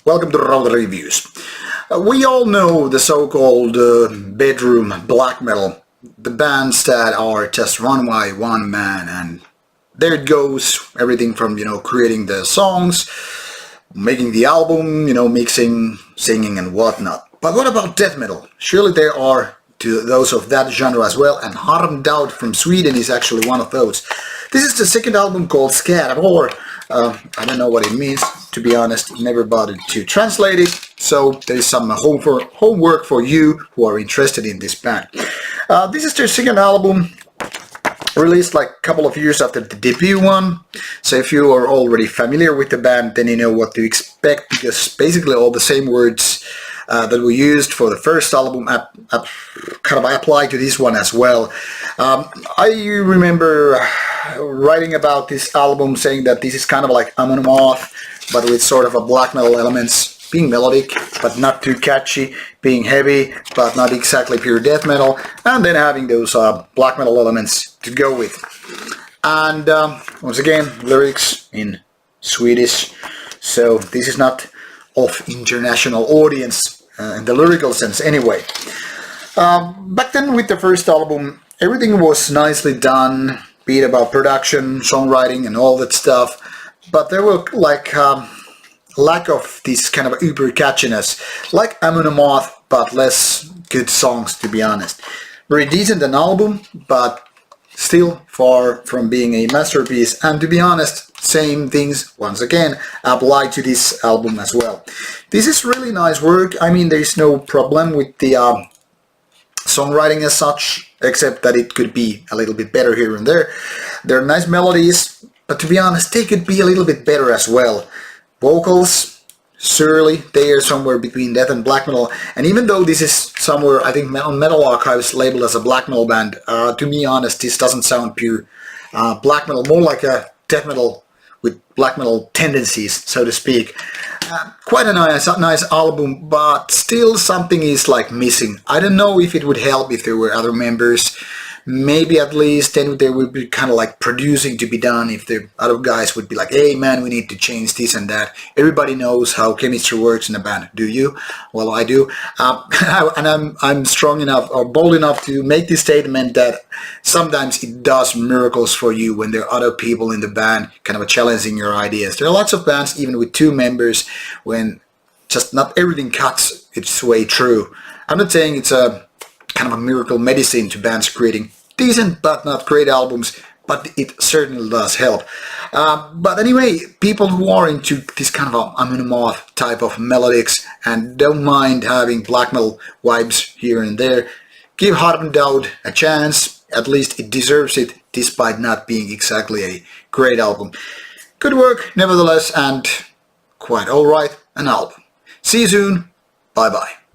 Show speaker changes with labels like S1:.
S1: welcome to Rauta Reviews. We all know the so-called bedroom black metal, the bands that are just run by one man, and there it goes, everything from, creating the songs, making the album, mixing, singing and whatnot. But what about death metal? Surely there are to those of that genre as well, and Harmdaud from Sweden is actually one of those. This is the second album called Skärvor. I don't know what it means, to be honest, never bothered to translate it, so there is some homework for you who are interested in this band. This is their second album, released like a couple of years after the debut one, so if you are already familiar with the band, then you know what to expect, because basically all the same words that were used for the first album kind of apply to this one as well. I remember writing about this album saying that this is kind of like Amon Amarth, but with sort of a black metal elements, being melodic but not too catchy, being heavy but not exactly pure death metal, and then having those black metal elements to go with. And once again, lyrics in Swedish, so this is not of international audience in the lyrical sense anyway. Back then with the first album, everything was nicely done, be it about production, songwriting and all that stuff, but there were like lack of this kind of uber catchiness, like Amon Amarth, but less good songs, to be honest. Very decent an album, but still far from being a masterpiece, and to be honest, same things once again apply to this album as well. This is really nice work. I mean, there is no problem with the songwriting as such, except that it could be a little bit better here and there. There are nice melodies, but to be honest, they could be a little bit better as well. Vocals, surely they are somewhere between death and black metal, and even though this is somewhere, I think, on Metal Archives labeled as a black metal band, to be honest, this doesn't sound pure black metal, more like a death metal with black metal tendencies, so to speak. Quite a nice album, but still something is like missing. I don't know if it would help if there were other members. Maybe at least then there would be kind of like producing to be done, if the other guys would be like, hey man, we need to change this and that. Everybody knows how chemistry works in a band, do you? Well, I do. And I'm strong enough or bold enough to make this statement that sometimes it does miracles for you when there are other people in the band kind of challenging your ideas. There are lots of bands, even with two members, when just not everything cuts its way through. I'm not saying it's a kind of a miracle medicine to bands creating decent but not great albums, but it certainly does help. But anyway, people who are into this kind of Amon Amarth type of melodics and don't mind having black metal vibes here and there, give Harmdaud a chance. At least it deserves it, despite not being exactly a great album. Good work nevertheless, and quite alright an album. See you soon, bye bye.